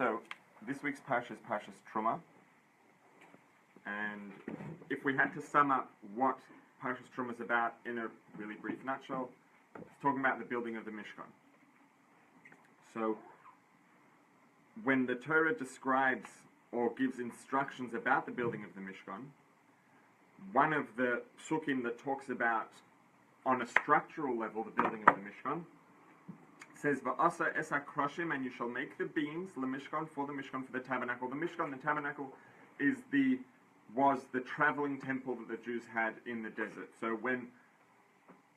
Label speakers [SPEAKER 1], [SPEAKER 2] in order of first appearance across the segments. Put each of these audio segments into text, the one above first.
[SPEAKER 1] So, this week's Parsha is Parshas Terumah, and if we had to sum up what Parshas Terumah is about in a really brief nutshell, it's talking about the building of the Mishkan. So, when the Torah describes or gives instructions about the building of the Mishkan, one of the psukim that talks about, on a structural level, the building of the Mishkan, says, "Va'asa es hakroshim," and you shall make the beams, lemishkan, for the Mishkan, for the tabernacle. The Mishkan, the tabernacle, was the traveling temple that the Jews had in the desert. So when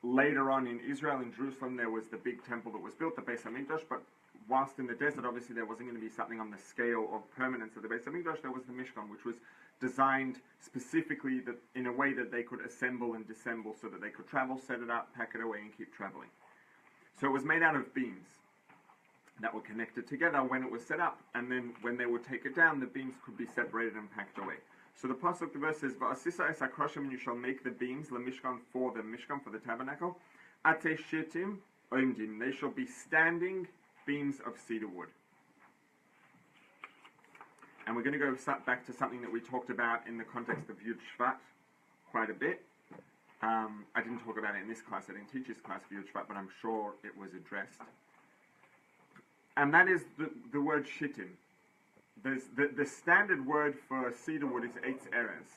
[SPEAKER 1] later on in Israel, in Jerusalem, there was the big temple that was built, the Beis Hamikdash, but whilst in the desert, obviously there wasn't going to be something on the scale of permanence of the Beis Hamikdash, there was the Mishkan, which was designed specifically that in a way that they could assemble and disassemble so that they could travel, set it up, pack it away, and keep traveling. So it was made out of beams that were connected together when it was set up, and then when they would take it down, the beams could be separated and packed away. So the pasuk, the verse says, "Va'asisa es hakroshim," and you shall make the beams, lemishkan, for the Mishkan, for the tabernacle, ate shetim oimdim, they shall be standing beams of cedar wood. And we're going to go back to something that we talked about in the context of Yud Shvat quite a bit. I didn't talk about it in this class, I didn't teach this class for Yud Shvat, but I'm sure it was addressed. And that is the word shittim. The standard word for cedar wood is eitz erez.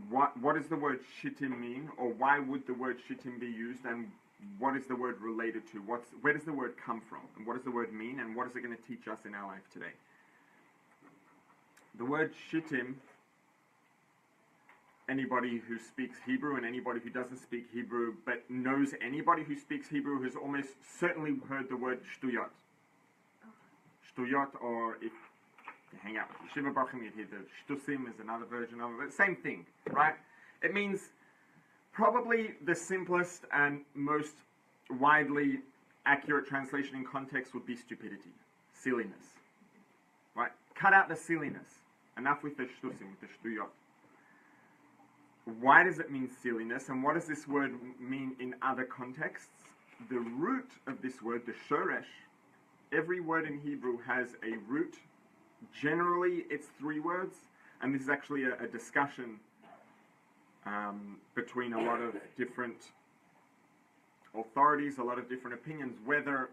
[SPEAKER 1] What does the word shittim mean, or why would the word shittim be used, and what is the word related to? Where does the word come from, and what does the word mean, and what is it going to teach us in our life today? The word shittim, anybody who speaks Hebrew and anybody who doesn't speak Hebrew but knows anybody who speaks Hebrew has almost certainly heard the word shtuyot. Shtuyot, or if you hang out with Yeshiva Bachim, you'd hear the shtusim is another version of it. Same thing, right? It means probably the simplest and most widely accurate translation in context would be stupidity, silliness, right? Cut out the silliness. Enough with the shtusim, with the shtuyot. Why does it mean silliness, and what does this word mean in other contexts? The root of this word, the shoresh, every word in Hebrew has a root. Generally, it's 3 words, and this is actually a discussion between a lot of different authorities, a lot of different opinions, whether,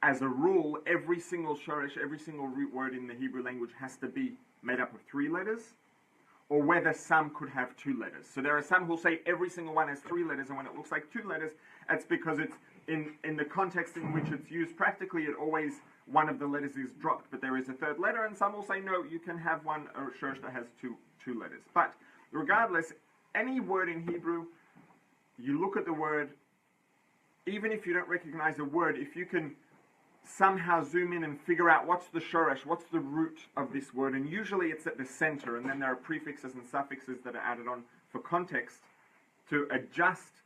[SPEAKER 1] as a rule, every single shoresh, every single root word in the Hebrew language has to be made up of 3 letters, or whether some could have 2 letters. So there are some who say every single one has 3 letters, and when it looks like 2 letters, it's because it's in the context in which it's used practically, it always, one of the letters is dropped, but there is a 3rd letter, and some will say, no, you can have one shoresh that has two letters. But regardless, any word in Hebrew, you look at the word, even if you don't recognize a word, if you can somehow zoom in and figure out what's the shoresh, what's the root of this word, and usually it's at the center, and then there are prefixes and suffixes that are added on for context to adjust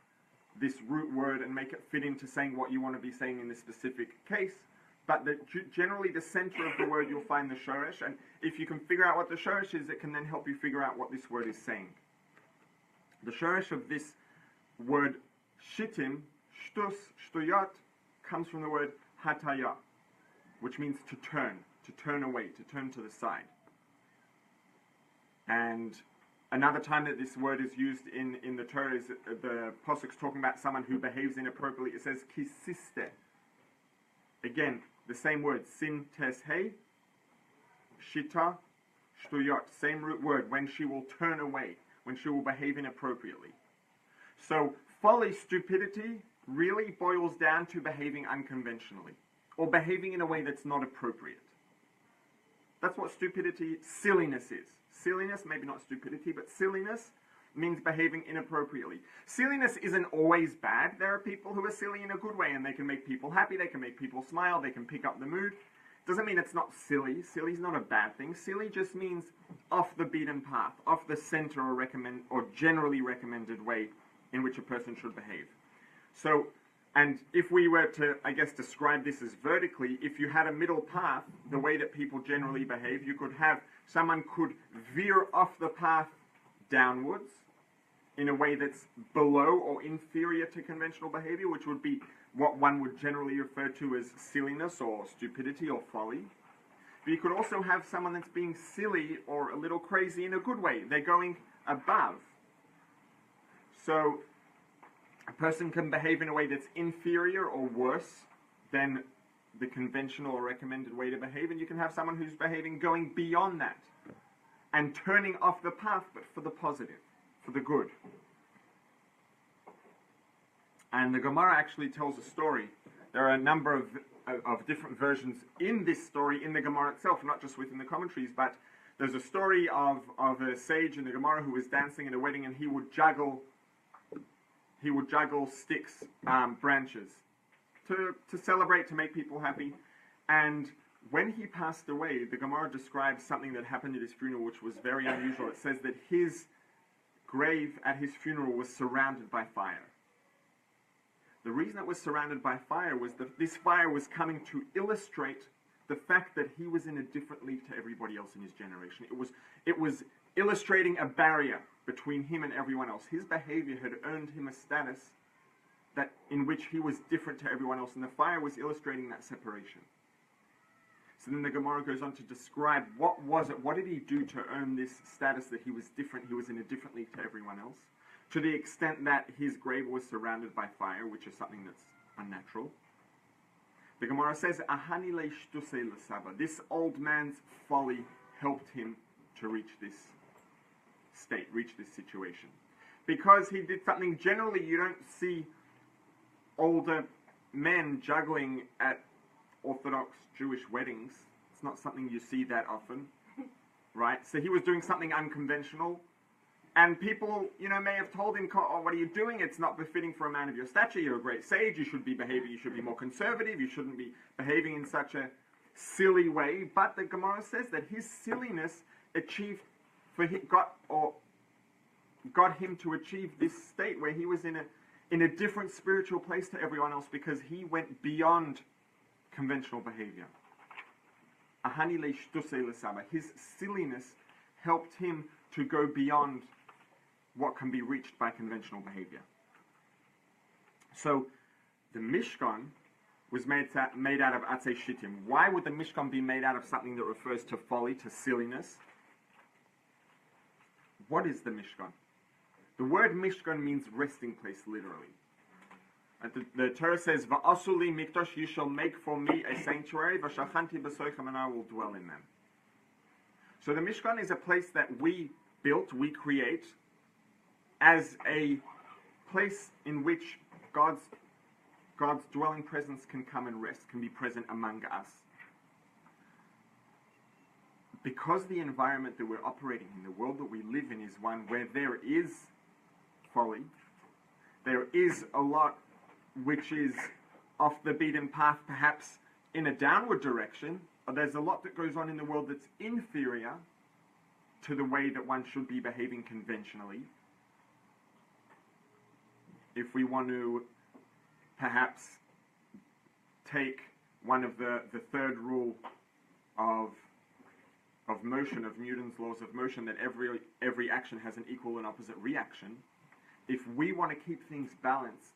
[SPEAKER 1] this root word and make it fit into saying what you want to be saying in this specific case. But generally the center of the word, you'll find the shoresh, and if you can figure out what the shoresh is, it can then help you figure out what this word is saying. The shoresh of this word shittim, shtus, shtuyot, comes from the word hataya, which means to turn away, to turn to the side. And another time that this word is used in the Torah is the pasuk's talking about someone who behaves inappropriately. It says kisiste. Again, the same word, sin tes hey, shita, shtuyot, same root word, when she will turn away, when she will behave inappropriately. So folly, stupidity, really boils down to behaving unconventionally, or behaving in a way that's not appropriate. That's what stupidity, silliness is. Silliness, maybe not stupidity, but silliness means behaving inappropriately. Silliness isn't always bad. There are people who are silly in a good way, and they can make people happy, they can make people smile, they can pick up the mood. Doesn't mean it's not silly. Silly's not a bad thing. Silly just means off the beaten path, off the center or generally recommended way in which a person should behave. So, and if we were to, I guess, describe this as vertically, if you had a middle path, the way that people generally behave, someone could veer off the path downwards, in a way that's below or inferior to conventional behavior, which would be what one would generally refer to as silliness or stupidity or folly. But you could also have someone that's being silly or a little crazy in a good way. They're going above. So a person can behave in a way that's inferior or worse than the conventional or recommended way to behave, and you can have someone who's behaving going beyond that and turning off the path, but for the positive, for the good. And the Gemara actually tells a story. There are a number of different versions in this story in the Gemara itself, not just within the commentaries, but there's a story of a sage in the Gemara who was dancing at a wedding, and he would juggle sticks, branches, to celebrate, to make people happy. And when he passed away, the Gemara describes something that happened at his funeral, which was very unusual. It says that his grave at his funeral was surrounded by fire. The reason it was surrounded by fire was that this fire was coming to illustrate the fact that he was in a different league to everybody else in his generation. It was illustrating a barrier between him and everyone else. His behavior had earned him a status that in which he was different to everyone else, and the fire was illustrating that separation. So then the Gemara goes on to describe what did he do to earn this status that he was different, he was in a different league to everyone else, to the extent that his grave was surrounded by fire, which is something that's unnatural. The Gemara says, "Ahani leishtusei l'saba." This old man's folly helped him to reach this state, reach this situation. Because he did something, generally you don't see older men juggling at Orthodox Jewish weddings. It's not something you see that often, right? So he was doing something unconventional, and people, may have told him, "Oh, what are you doing? It's not befitting for a man of your stature. You're a great sage. You should be more conservative. You shouldn't be behaving in such a silly way." But the Gemara says that his silliness got him to achieve this state where he was in a different spiritual place to everyone else, because he went beyond conventional behavior. Ahani leishtusei l'saba. His silliness helped him to go beyond what can be reached by conventional behavior. So the Mishkan was made out of atzei shittim. Why would the Mishkan be made out of something that refers to folly, to silliness? What is the Mishkan? The word Mishkan means resting place, literally. The Torah says, "Va'asuli mikdash," you shall make for me a sanctuary, "V'shachanti b'soichem," and I will dwell in them. So the Mishkan is a place that we built, we create, as a place in which God's dwelling presence can come and rest, can be present among us. Because the environment that we're operating in, the world that we live in, is one where there is folly, there is a lot which is off the beaten path, perhaps in a downward direction. There's a lot that goes on in the world that's inferior to the way that one should be behaving conventionally. If we want to perhaps take one of the third rule of motion, of Newton's laws of motion, that every action has an equal and opposite reaction, if we want to keep things balanced,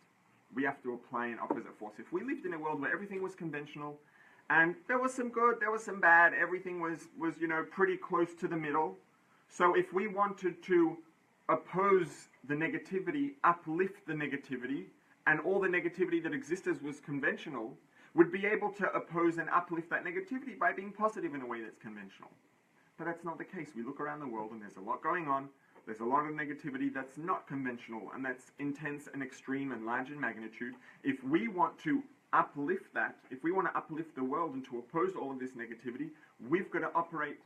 [SPEAKER 1] we have to apply an opposite force. If we lived in a world where everything was conventional, and there was some good, there was some bad, everything was pretty close to the middle. So if we wanted to oppose the negativity, uplift the negativity, and all the negativity that existed was conventional, would be able to oppose and uplift that negativity by being positive in a way that's conventional. But that's not the case. We look around the world and there's a lot going on. There's a lot of negativity that's not conventional, and that's intense and extreme and large in magnitude. If we want to uplift that, if we want to uplift the world and to oppose all of this negativity, we've got to operate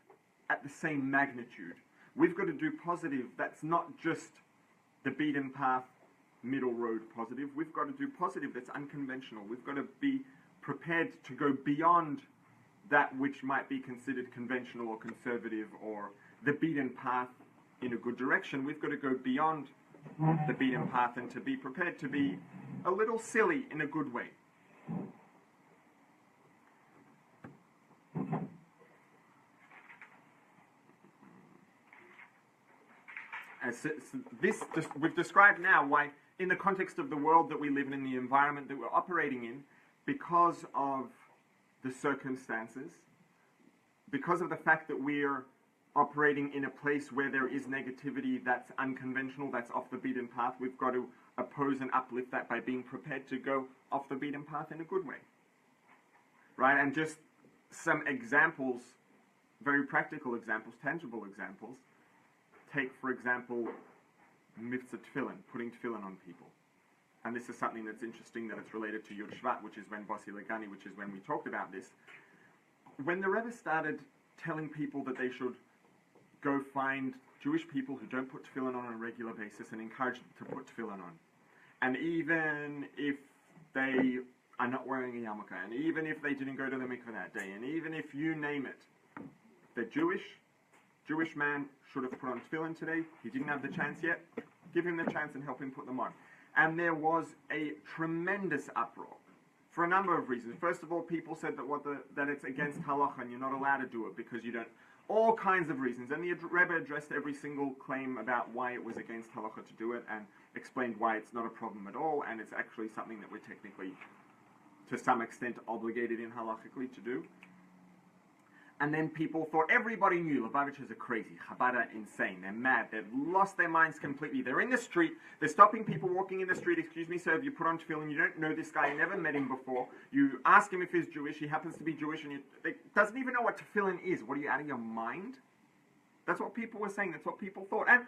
[SPEAKER 1] at the same magnitude. We've got to do positive that's not just the beaten path, middle road positive. We've got to do positive that's unconventional. We've got to be prepared to go beyond that which might be considered conventional or conservative or the beaten path in a good direction. We've got to go beyond the beaten path and to be prepared to be a little silly in a good way. We've described now why, in the context of the world that we live in the environment that we're operating in, because of the circumstances, because of the fact that we're operating in a place where there is negativity that's unconventional, that's off the beaten path, we've got to oppose and uplift that by being prepared to go off the beaten path in a good way. Right? And just some examples, very practical examples, tangible examples. Take, for example, mitzvah tefillin, putting tefillin on people. And this is something that's interesting, that it's related to Yud Shvat, which is when Bossi Legani, which is when we talked about this. When the Rebbe started telling people that they should go find Jewish people who don't put tefillin on a regular basis and encourage them to put tefillin on. And even if they are not wearing a yarmulke, and even if they didn't go to the mikveh that day, and even if you name it, the Jewish man should have put on tefillin today. He didn't have the chance yet. Give him the chance and help him put them on. And there was a tremendous uproar for a number of reasons. First of all, people said that it's against halacha and you're not allowed to do it because you don't. All kinds of reasons. And the Rebbe addressed every single claim about why it was against halacha to do it and explained why it's not a problem at all, and it's actually something that we're technically, to some extent, obligated in halachically to do. And then people thought, everybody knew Lubavitchers are crazy, Chabad are insane, they're mad, they've lost their minds completely, they're in the street, they're stopping people walking in the street, excuse me sir, if you put on tefillin, you don't know this guy, you never met him before, you ask him if he's Jewish, he happens to be Jewish, and he doesn't even know what tefillin is. What, are you out of your mind? That's what people were saying, that's what people thought. And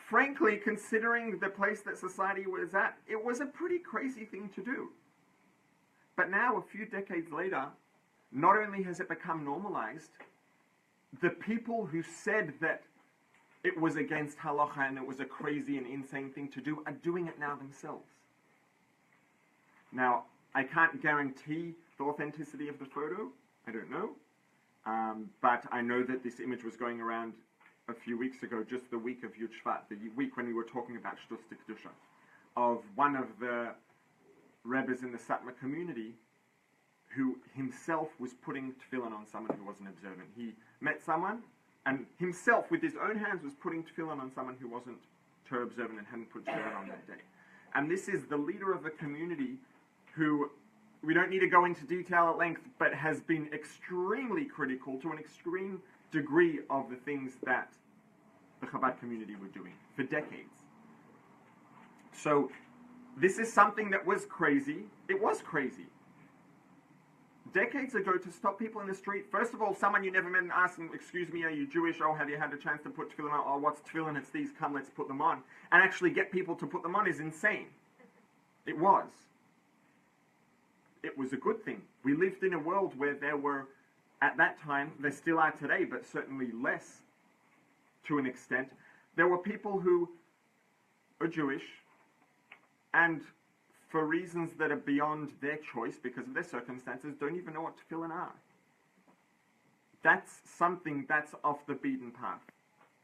[SPEAKER 1] frankly, considering the place that society was at, it was a pretty crazy thing to do. But now, a few decades later, not only has it become normalized, the people who said that it was against halacha and it was a crazy and insane thing to do are doing it now themselves. Now, I can't guarantee the authenticity of the photo. I don't know. But I know that this image was going around a few weeks ago, just the week of Yud Shvat, the week when we were talking about Shtus Kedusha, of one of the Rebbes in the Satmar community who himself was putting tefillin on someone who wasn't observant. He met someone, and himself, with his own hands, was putting tefillin on someone who wasn't Torah observant and hadn't put tefillin on that day. And this is the leader of a community who, we don't need to go into detail at length, but has been extremely critical to an extreme degree of the things that the Chabad community were doing for decades. So, this is something that was crazy. It was crazy. Decades ago, to stop people in the street, first of all, someone you never met and ask them, excuse me, are you Jewish? Oh, have you had a chance to put tefillin on? Oh, what's tefillin? It's these, come, let's put them on. And actually get people to put them on is insane. It was. It was a good thing. We lived in a world where there were, at that time, there still are today, but certainly less to an extent, there were people who are Jewish and for reasons that are beyond their choice, because of their circumstances, don't even know what tefillin are. That's something that's off the beaten path.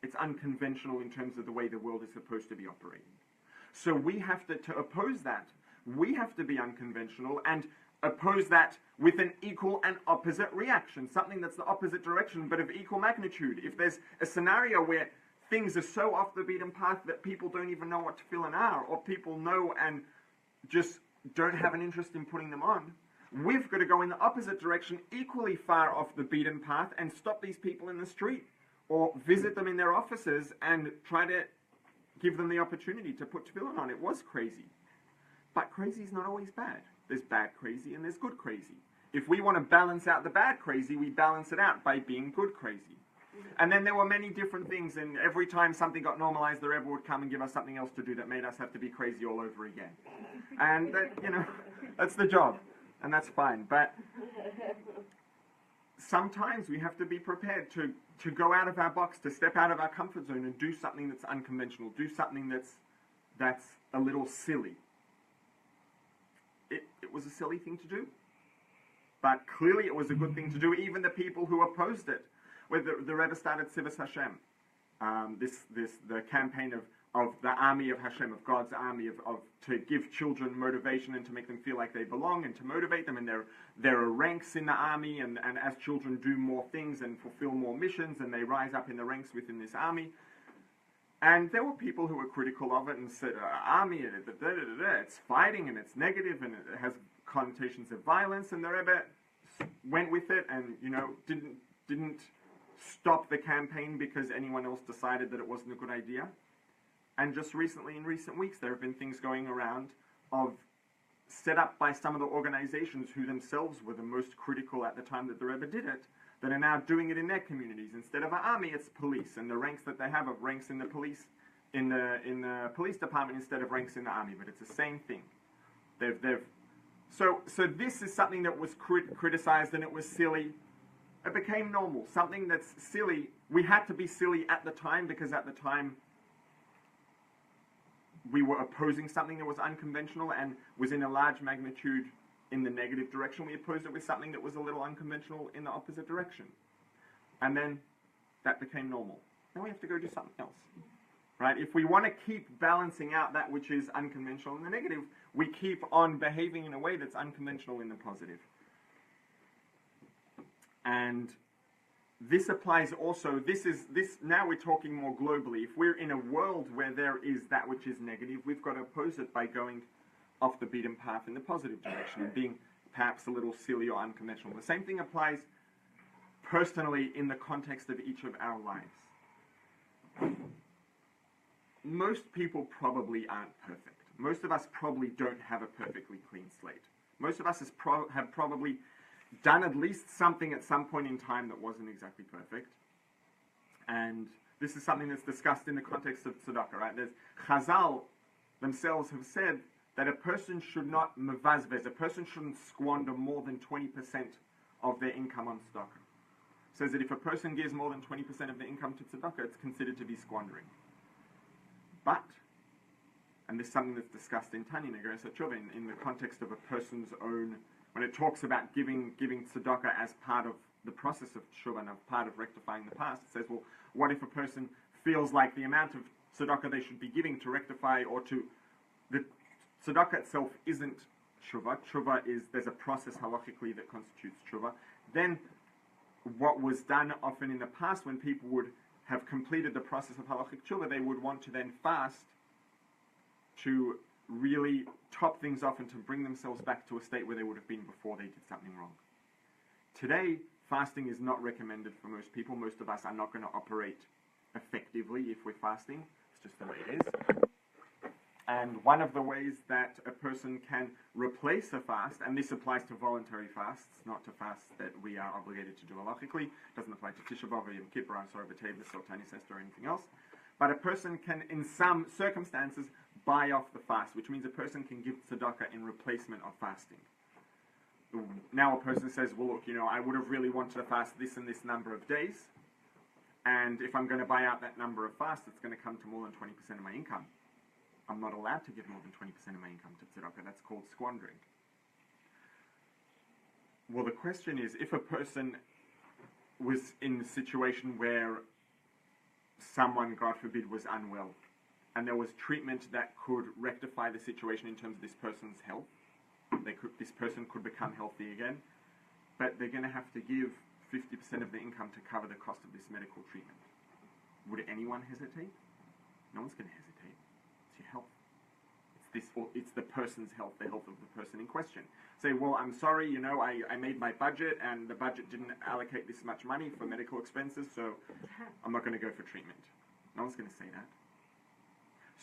[SPEAKER 1] It's unconventional in terms of the way the world is supposed to be operating. So we have to oppose that. We have to be unconventional and oppose that with an equal and opposite reaction, something that's the opposite direction, but of equal magnitude. If there's a scenario where things are so off the beaten path that people don't even know what tefillin are, or people know and just don't have an interest in putting them on, we've got to go in the opposite direction, equally far off the beaten path, and stop these people in the street, or visit them in their offices and try to give them the opportunity to put tefillin on. It was crazy. But crazy is not always bad. There's bad crazy and there's good crazy. If we want to balance out the bad crazy, we balance it out by being good crazy. And then there were many different things, and every time something got normalized, the Rebbe would come and give us something else to do that made us have to be crazy all over again. And that, that's the job, and that's fine. But sometimes we have to be prepared to go out of our box, to step out of our comfort zone and do something that's unconventional, do something that's a little silly. It was a silly thing to do, but clearly it was a good thing to do. Even the people who opposed it, where the Rebbe started Sivas Hashem, the campaign of the army of Hashem, of God's army, of to give children motivation and to make them feel like they belong and to motivate them. And there are ranks in the army, and as children do more things and fulfill more missions, and they rise up in the ranks within this army. And there were people who were critical of it and said, army, it's fighting and it's negative and it has connotations of violence. And the Rebbe went with it and, didn't stop the campaign because anyone else decided that it wasn't a good idea. And just recently, in recent weeks, there have been things going around set up by some of the organizations who themselves were the most critical at the time that the Rebbe did it, that are now doing it in their communities. Instead of an army, it's police, and the ranks that they have are ranks in the police, in the police department instead of ranks in the army. But it's the same thing. So this is something that was criticized and it was silly. It became normal. Something that's silly. We had to be silly at the time because at the time we were opposing something that was unconventional and was in a large magnitude in the negative direction. We opposed it with something that was a little unconventional in the opposite direction. And then that became normal. Now we have to go do something else. Right? If we want to keep balancing out that which is unconventional in the negative, we keep on behaving in a way that's unconventional in the positive. And this applies also, now we're talking more globally. If we're in a world where there is that which is negative, we've got to oppose it by going off the beaten path in the positive direction and being perhaps a little silly or unconventional. The same thing applies personally in the context of each of our lives. Most people probably aren't perfect. Most of us probably don't have a perfectly clean slate. Most of us have probably done at least something at some point in time that wasn't exactly perfect. And this is something that's discussed in the context of tzedakah, right? There's Chazal themselves have said that a person should not mevazvez, a person shouldn't squander more than 20% of their income on tzedakah. It says that if a person gives more than 20% of their income to tzedakah, it's considered to be squandering. But, and this is something that's discussed in Tanya Negeres HaTshuva, in the context of a person's own, when it talks about giving tzedakah as part of the process of tshuva and a part of rectifying the past, it says, well, what if a person feels like the amount of tzedakah they should be giving to rectify or to... The tzedakah itself isn't tshuva. Tshuva is, there's a process halachically that constitutes tshuva. Then what was done often in the past when people would have completed the process of halachic tshuva, they would want to then fast to really top things off and to bring themselves back to a state where they would have been before they did something wrong. Today, fasting is not recommended for most people. Most of us are not going to operate effectively if we're fasting. It's just the way it is. And one of the ways that a person can replace a fast, and this applies to voluntary fasts, not to fasts that we are obligated to do halachically, doesn't apply to Tisha B'Av or Yom Kippur, or B'Tevis or Tani Sester or anything else, but a person can, in some circumstances, buy off the fast, which means a person can give tzedakah in replacement of fasting. Now a person says, well look, I would have really wanted to fast this and this number of days, and if I'm going to buy out that number of fasts, it's going to come to more than 20% of my income. I'm not allowed to give more than 20% of my income to tzedakah. That's called squandering. Well, the question is, if a person was in a situation where someone, God forbid, was unwell, and there was treatment that could rectify the situation in terms of this person's health, this person could become healthy again, but they're going to have to give 50% of their income to cover the cost of this medical treatment. Would anyone hesitate? No one's going to hesitate. It's your health. It's the person's health, the health of the person in question. Say, well, I'm sorry, I made my budget and the budget didn't allocate this much money for medical expenses, so I'm not going to go for treatment. No one's going to say that.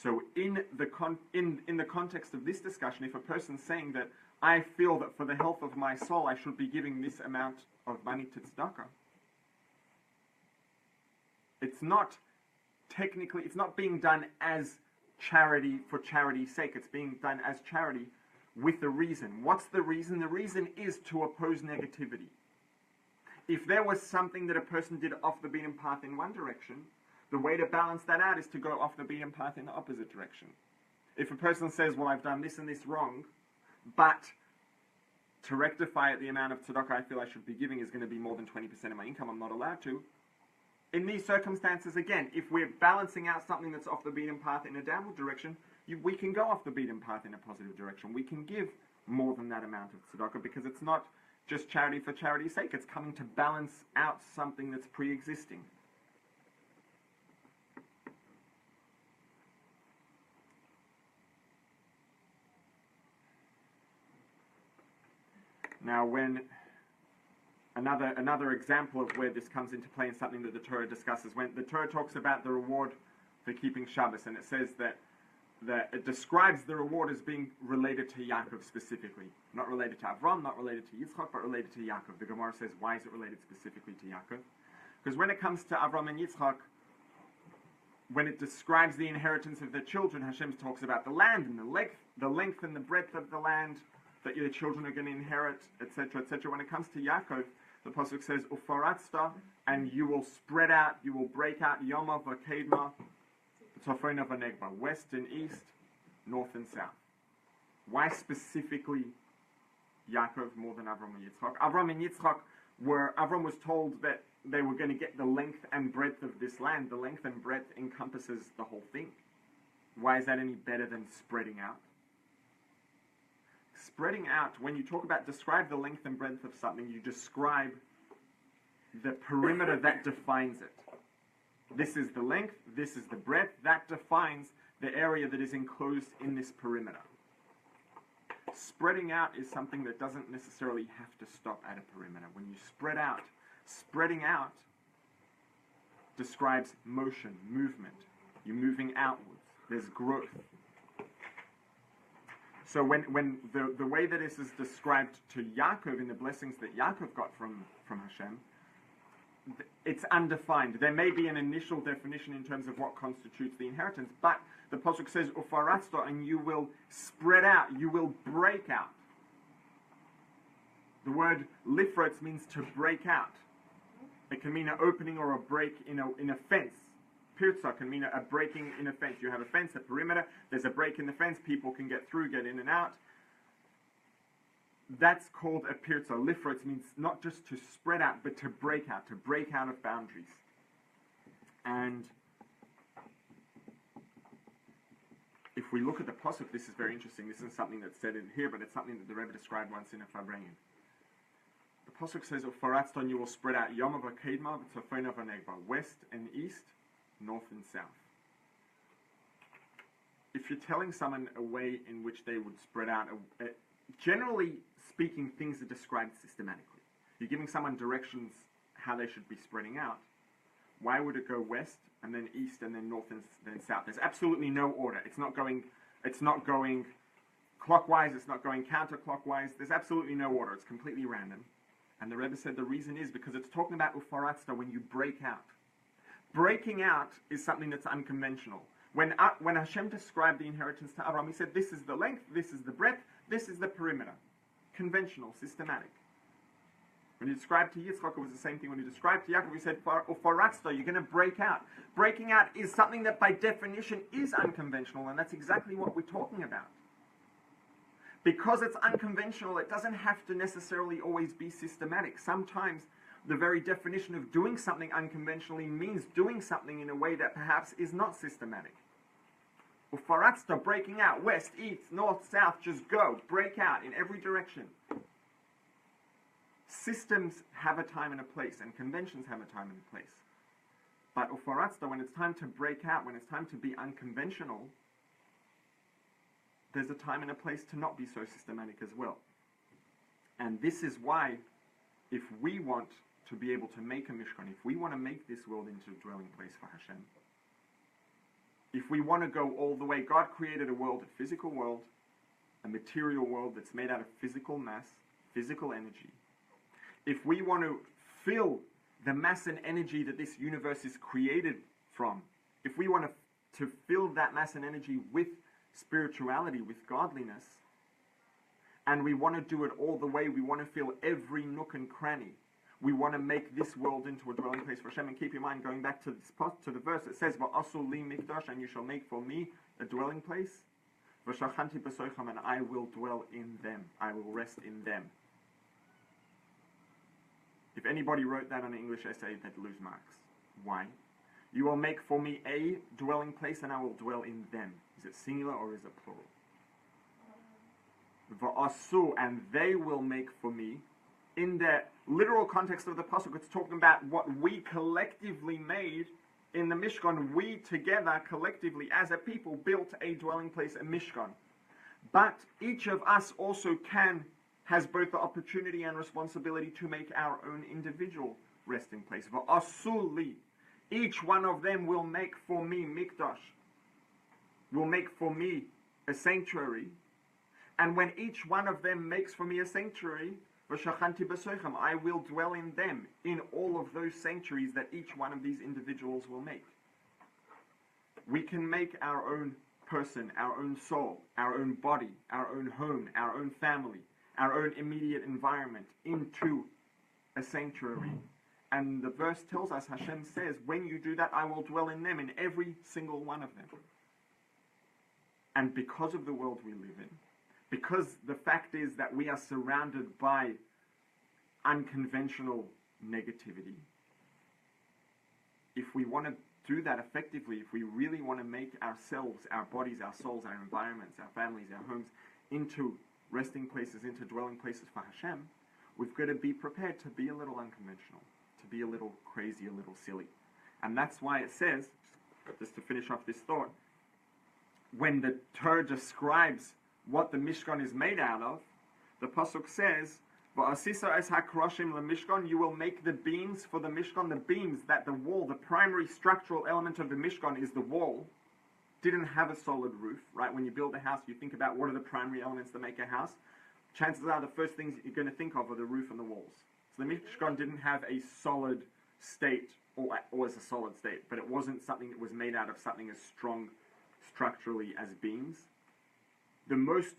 [SPEAKER 1] So in the context of this discussion, if a person's saying that I feel that for the health of my soul I should be giving this amount of money to tzedakah, it's not being done as charity for charity's sake. It's being done as charity with a reason. What's the reason? The reason is to oppose negativity. If there was something that a person did off the beaten path in one direction, the way to balance that out is to go off the beaten path in the opposite direction. If a person says, well, I've done this and this wrong, but to rectify it, the amount of tzedakah I feel I should be giving is going to be more than 20% of my income, I'm not allowed to. In these circumstances, again, if we're balancing out something that's off the beaten path in a downward direction, we can go off the beaten path in a positive direction. We can give more than that amount of tzedakah because it's not just charity for charity's sake. It's coming to balance out something that's pre-existing. Now, when another example of where this comes into play in something that the Torah discusses, when the Torah talks about the reward for keeping Shabbos, and it says that it describes the reward as being related to Yaakov specifically, not related to Avram, not related to Yitzchak, but related to Yaakov. The Gemara says, why is it related specifically to Yaakov? Because when it comes to Avram and Yitzchak, when it describes the inheritance of their children, Hashem talks about the land and the length and the breadth of the land that your children are going to inherit, etc., etc. When it comes to Yaakov, the pasuk says, "Ufaratzta," and you will spread out, you will break out, Yoma v'Kedma, Tzafona v'Negba, west and east, north and south. Why specifically Yaakov more than Avram and Yitzchak? Avram and Yitzchak Avram was told that they were going to get the length and breadth of this land. The length and breadth encompasses the whole thing. Why is that any better than spreading out? Spreading out, when you talk about describe the length and breadth of something, you describe the perimeter that defines it. This is the length, this is the breadth, that defines the area that is enclosed in this perimeter. Spreading out is something that doesn't necessarily have to stop at a perimeter. When you spread out, spreading out describes motion, movement. You're moving outwards. There's growth. So when the way that this is described to Yaakov in the blessings that Yaakov got from Hashem, it's undefined. There may be an initial definition in terms of what constitutes the inheritance, but the pasuk says, "Ufaratzta," and you will spread out, you will break out. The word lifrotz means to break out. It can mean an opening or a break in a fence. Pirza can mean a breaking in a fence. You have a fence, a perimeter, there's a break in the fence, people can get through, get in and out. That's called a pirza. Lifrotz means not just to spread out, but to break out of boundaries. And if we look at the pasuk, this is very interesting. This isn't something that's said in here, but it's something that the Rebbe described once in a Farbrengen. The pasuk says, "Ufaratzta," you will spread out Yoma v'Kedma, Tzafona v'Negba, west and east, north and south. If you're telling someone a way in which they would spread out, generally speaking, things are described systematically. You're giving someone directions how they should be spreading out. Why would it go west and then east and then north and then south? There's absolutely no order. It's not going clockwise. It's not going counterclockwise. There's absolutely no order. It's completely random. And the Rebbe said the reason is because it's talking about ufaratzta, when you break out. Breaking out is something that's unconventional. When Hashem described the inheritance to Abraham, he said, this is the length, this is the breadth, this is the perimeter. Conventional, systematic. When he described to Yitzchak, it was the same thing. When he described to Yaakov, he said, Ufaratzta, you're going to break out. Breaking out is something that by definition is unconventional, and that's exactly what we're talking about. Because it's unconventional, it doesn't have to necessarily always be systematic. Sometimes the very definition of doing something unconventionally means doing something in a way that perhaps is not systematic. Ufaratzta, breaking out, west, east, north, south, just go, break out in every direction. Systems have a time and a place, and conventions have a time and a place. But ufaratzta, when it's time to break out, when it's time to be unconventional, there's a time and a place to not be so systematic as well. And this is why, if we want to be able to make a Mishkan, if we want to make this world into a dwelling place for Hashem, if we want to go all the way, God created a world, a physical world, a material world that's made out of physical mass, physical energy. If we want to fill the mass and energy that this universe is created from, if we want to fill that mass and energy with spirituality, with godliness, and we want to do it all the way, we want to fill every nook and cranny, we want to make this world into a dwelling place for Hashem. And keep in mind, going back to the verse, it says, "Va'asu li mikdash," and you shall make for me a dwelling place. "V'shachanti b'soicham," and I will dwell in them. I will rest in them. If anybody wrote that on an English essay, they'd lose marks. Why? You will make for me a dwelling place, and I will dwell in them. Is it singular or is it plural? Va'asu, and they will make for me. In the literal context of the pasuk, it's talking about what we collectively made in the Mishkan. We together, collectively, as a people, built a dwelling place, a Mishkan. But each of us also can has both the opportunity and responsibility to make our own individual resting place. V'asu li. Each one of them will make for me mikdash, will make for me a sanctuary. And when each one of them makes for me a sanctuary, v'shachanti b'soichem, I will dwell in them, in all of those sanctuaries that each one of these individuals will make. We can make our own person, our own soul, our own body, our own home, our own family, our own immediate environment into a sanctuary. And the verse tells us, Hashem says, when you do that, I will dwell in them, in every single one of them. And because of the world we live in, because the fact is that we are surrounded by unconventional negativity, if we want to do that effectively, if we really want to make ourselves, our bodies, our souls, our environments, our families, our homes into resting places, into dwelling places for Hashem, we've got to be prepared to be a little unconventional, to be a little crazy, a little silly. And that's why it says, just to finish off this thought, when the Torah describes what the Mishkan is made out of, the Pasuk says, "Va'asisa es hakroshim leMishkan," you will make the beams for the Mishkan, the beams that the wall, the primary structural element of the Mishkan is the wall, didn't have a solid roof, right? When you build a house, you think about what are the primary elements that make a house. Chances are the first things you're going to think of are the roof and the walls. So the Mishkan didn't have a solid state, or as a solid state, but it wasn't something that was made out of something as strong structurally as beams. The most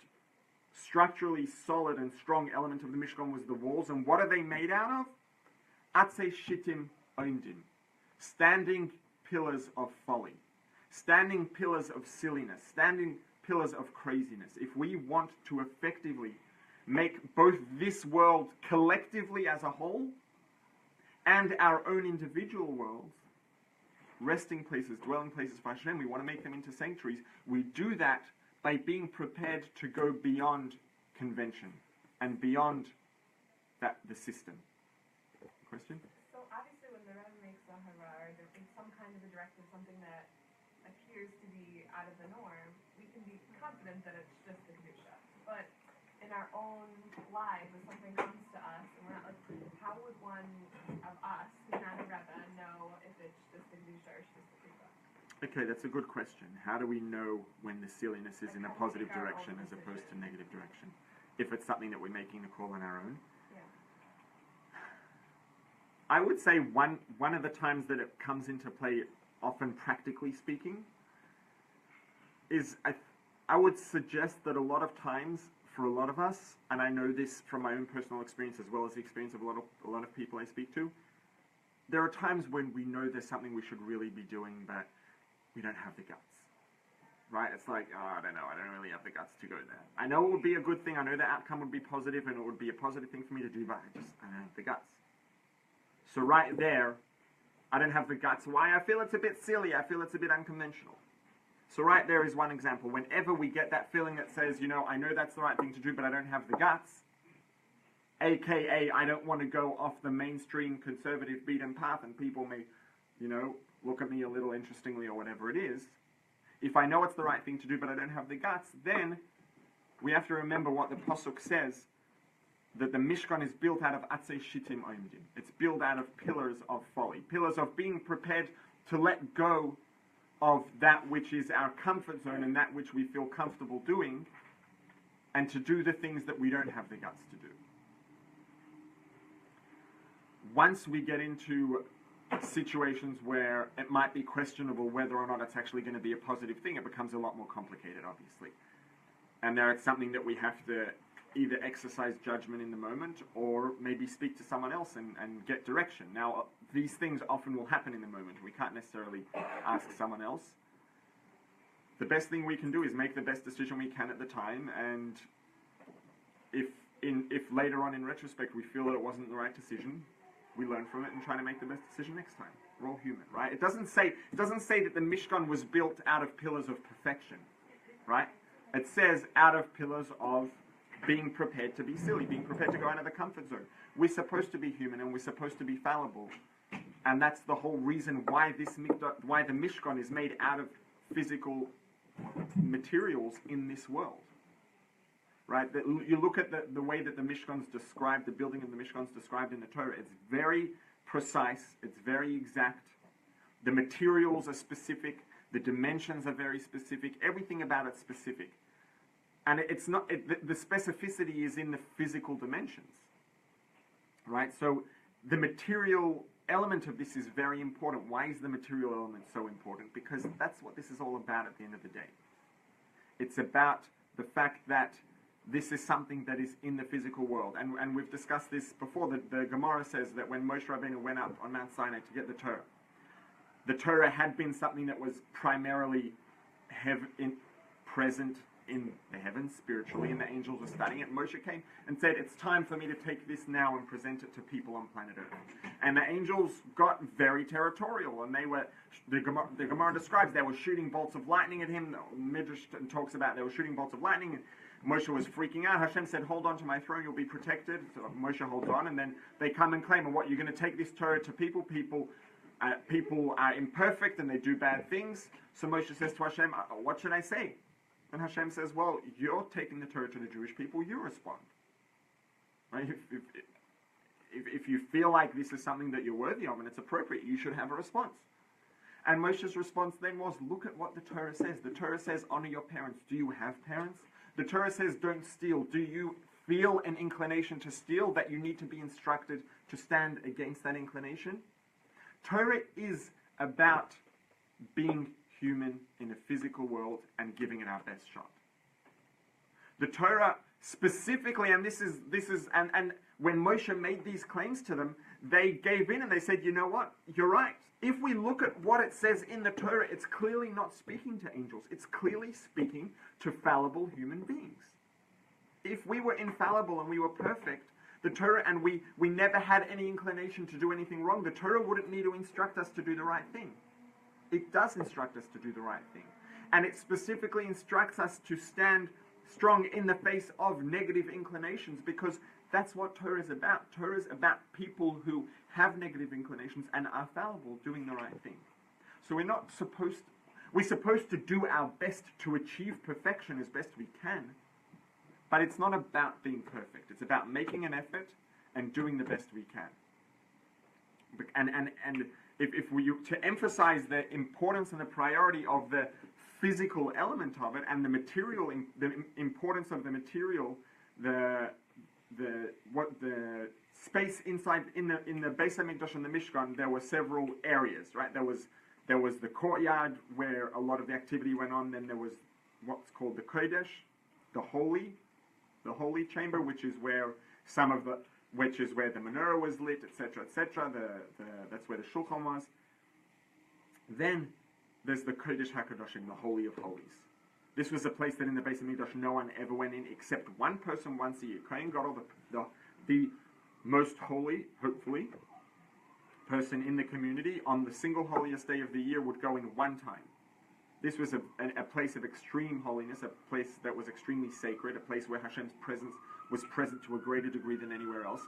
[SPEAKER 1] structurally solid and strong element of the Mishkan was the walls. And what are they made out of? Atzei shittim oimdim. Standing pillars of folly. Standing pillars of silliness. Standing pillars of craziness. If we want to effectively make both this world collectively as a whole and our own individual worlds resting places, dwelling places for Hashem, we want to make them into sanctuaries. We do that by being prepared to go beyond convention and beyond the system. Question?
[SPEAKER 2] So obviously when the Rebbe makes a hara, or there's some kind of a directive, something that appears to be out of the norm, we can be confident that it's just the Kedusha. But in our own lives, when something comes to us, and we're not like, how would one of us, who's not a Rebbe, know if it's just the Kedusha or it's just the Kripa?
[SPEAKER 1] Okay, that's a good question. How do we know when the silliness is in a positive direction as opposed to negative direction? If it's something that we're making the call on our own?
[SPEAKER 2] Yeah.
[SPEAKER 1] I would say one of the times that it comes into play, often practically speaking, is I would suggest that a lot of times, for a lot of us, and I know this from my own personal experience as well as the experience of a lot of people I speak to, there are times when we know there's something we should really be doing, but we don't have the guts, right? It's like, oh, I don't know, I don't really have the guts to go there. I know it would be a good thing, I know the outcome would be positive, and it would be a positive thing for me to do, but I don't have the guts. So right there, I don't have the guts. Why? I feel it's a bit silly, I feel it's a bit unconventional. So right there is one example. Whenever we get that feeling that says, I know that's the right thing to do, but I don't have the guts, aka I don't want to go off the mainstream conservative beaten path, and people may, look at me a little interestingly or whatever it is. If I know it's the right thing to do, but I don't have the guts, then we have to remember what the Pasuk says, that the Mishkan is built out of Atzei Shittim Oimdim. It's built out of pillars of folly, pillars of being prepared to let go of that which is our comfort zone and that which we feel comfortable doing, and to do the things that we don't have the guts to do. Once we get into situations where it might be questionable whether or not it's actually going to be a positive thing, it becomes a lot more complicated, obviously. And there it's something that we have to either exercise judgment in the moment or maybe speak to someone else and get direction. Now, these things often will happen in the moment. We can't necessarily ask someone else. The best thing we can do is make the best decision we can at the time, and if later on in retrospect we feel that it wasn't the right decision, we learn from it and try to make the best decision next time. We're all human, right? It doesn't say that the Mishkan was built out of pillars of perfection, right? It says out of pillars of being prepared to be silly, being prepared to go out of the comfort zone. We're supposed to be human and we're supposed to be fallible, and that's the whole reason why the Mishkan is made out of physical materials in this world. right? You look at the way that the Mishkan's described, the building of the Mishkan's described in the Torah, it's very precise, it's very exact. The materials are specific, the dimensions are very specific, everything about it's specific. And it's not, the specificity is in the physical dimensions, right? So the material element of this is very important. Why is the material element so important? Because that's what this is all about at the end of the day. It's about the fact that this is something that is in the physical world. And we've discussed this before. The Gemara says that when Moshe Rabbeinu went up on Mount Sinai to get the Torah had been something that was primarily present in the heavens spiritually, and the angels were studying it. Moshe came and said, it's time for me to take this now and present it to people on planet Earth. And the angels got very territorial, and they were, the Gemara describes, they were shooting bolts of lightning at him. The Midrash talks about they were shooting bolts of lightning, and Moshe was freaking out. Hashem said, hold on to my throne, you'll be protected. So Moshe holds on, and then they come and claim, and what, you're going to take this Torah to people? People are imperfect, and they do bad things. So Moshe says to Hashem, what should I say? And Hashem says, well, you're taking the Torah to the Jewish people, you respond. Right? If you feel like this is something that you're worthy of and it's appropriate, you should have a response. And Moshe's response then was, look at what the Torah says. The Torah says, honor your parents. Do you have parents? The Torah says, don't steal. Do you feel an inclination to steal, that you need to be instructed to stand against that inclination? Torah is about being human in a physical world and giving it our best shot. The Torah specifically, and this is and when Moshe made these claims to them, they gave in and they said, you know what, you're right. If we look at what it says in the Torah, it's clearly not speaking to angels. It's clearly speaking to fallible human beings. If we were infallible and we were perfect, the Torah, and we never had any inclination to do anything wrong, the Torah wouldn't need to instruct us to do the right thing. It does instruct us to do the right thing. And it specifically instructs us to stand strong in the face of negative inclinations, because that's what Torah is about. Torah is about people who have negative inclinations and are fallible doing the right thing. So we're supposed to do our best to achieve perfection as best we can, but it's not about being perfect. It's about making an effort and doing the best we can. And if we to emphasize the importance and the priority of the physical element of it and the material, the importance of the material, the space inside in the Beis Hamikdash and the Mishkan, there were several areas, right? There was the courtyard where a lot of the activity went on. Then there was what's called the Kodesh, the holy chamber, which is where the menorah was lit, etc., etc. That's where the shulchan was. Then there's the Kodesh HaKadoshim, the Holy of Holies. This was a place that in the Beis Hamikdash no one ever went in except one person once a year. Kohen Gadol, the most holy, hopefully, person in the community, on the single holiest day of the year would go in one time. This was a place of extreme holiness, a place that was extremely sacred, a place where Hashem's presence was present to a greater degree than anywhere else.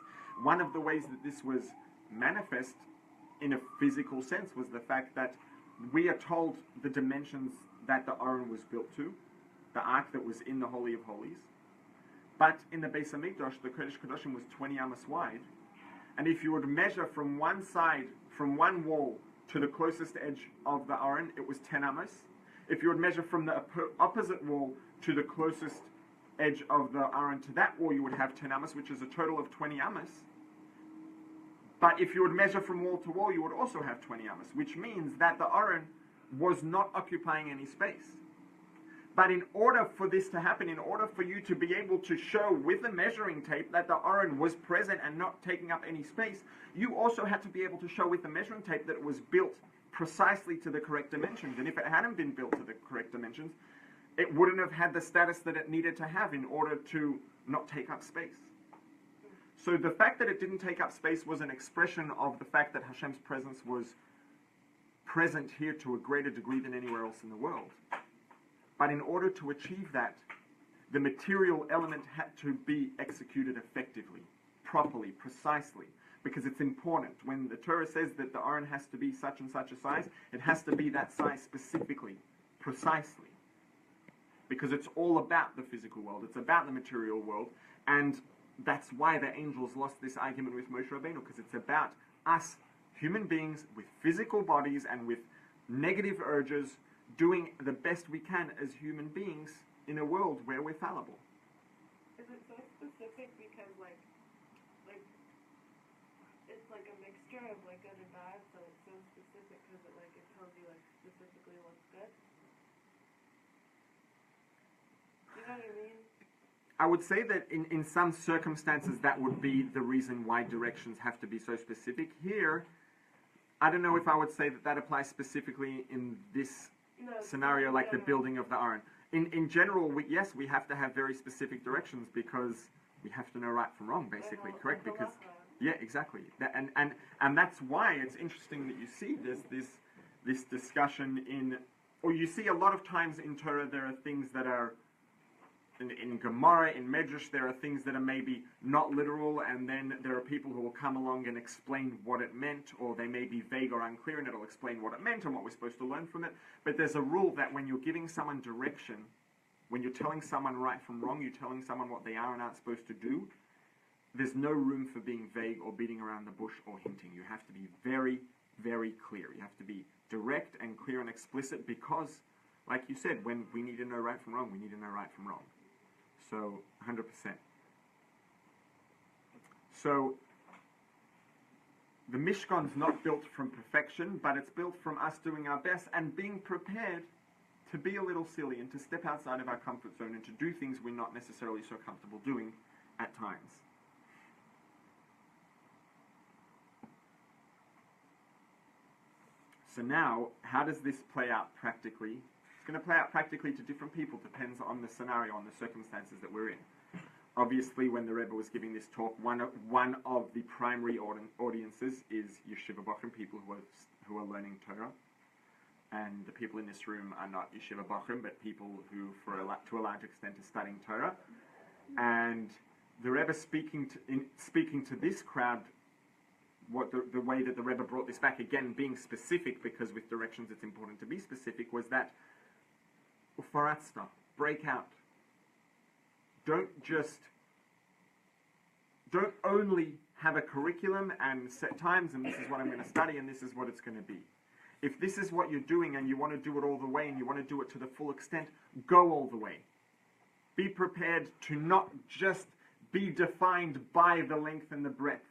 [SPEAKER 1] One of the ways that this was manifest in a physical sense was the fact that we are told the dimensions that the Aron was built to, the ark that was in the Holy of Holies. But in the Beis Hamikdash, the Kodesh Kodashim was 20 amos wide. And if you would measure from one side, from one wall to the closest edge of the Aron, it was 10 amos. If you would measure from the opposite wall to the closest edge of the Aron to that wall, you would have 10 amos, which is a total of 20 amos. But if you would measure from wall to wall, you would also have 20 amos, which means that the Aron was not occupying any space. But in order for this to happen, in order for you to be able to show with a measuring tape that the Aron was present and not taking up any space, you also had to be able to show with the measuring tape that it was built precisely to the correct dimensions. And if it hadn't been built to the correct dimensions, it wouldn't have had the status that it needed to have in order to not take up space. So the fact that it didn't take up space was an expression of the fact that Hashem's presence was present here to a greater degree than anywhere else in the world. But in order to achieve that, the material element had to be executed effectively, properly, precisely, because it's important. When the Torah says that the Aron has to be such and such a size, it has to be that size specifically, precisely. because it's all about the physical world. It's about the material world, and that's why the angels lost this argument with Moshe Rabbeinu, because it's about us human beings with physical bodies and with negative urges doing the best we can as human beings in a world where we're fallible.
[SPEAKER 2] Is it so specific because like it's like a mixture of like good and bad, so it's so specific because it tells you like specifically what's good? You know what I mean?
[SPEAKER 1] I would say that in some circumstances that would be the reason why directions have to be so specific. Here, I don't know if I would say that that applies specifically in this scenario, like the building of the Aron. In general, we have to have very specific directions because we have to know right from wrong, basically, correct? Because yeah, exactly. And that's why it's interesting that you see this discussion or you see a lot of times in Torah there are things that are in Gemara, in Medrash, there are things that are maybe not literal, and then there are people who will come along and explain what it meant, or they may be vague or unclear, and it'll explain what it meant and what we're supposed to learn from it. But there's a rule that when you're giving someone direction, when you're telling someone right from wrong, you're telling someone what they are and aren't supposed to do, there's no room for being vague or beating around the bush or hinting. You have to be very, very clear. You have to be direct and clear and explicit because, like you said, when we need to know right from wrong, we need to know right from wrong. So, 100%. So, the Mishkan's not built from perfection, but it's built from us doing our best and being prepared to be a little silly and to step outside of our comfort zone and to do things we're not necessarily so comfortable doing at times. So now, how does this play out practically? It's going to play out practically to different people, depends on the scenario, on the circumstances that we're in. Obviously, when the Rebbe was giving this talk, one of the primary audiences is Yeshiva Bochum, people who are learning Torah. And the people in this room are not Yeshiva Bochum, but people who, to a large extent, are studying Torah. And the Rebbe speaking to this crowd, the way that the Rebbe brought this back, again, being specific, because with directions it's important to be specific, was that Ufaratzta, break out. Don't only have a curriculum and set times and this is what I'm going to study and this is what it's going to be. If this is what you're doing and you want to do it all the way and you want to do it to the full extent, go all the way. Be prepared to not just be defined by the length and the breadth.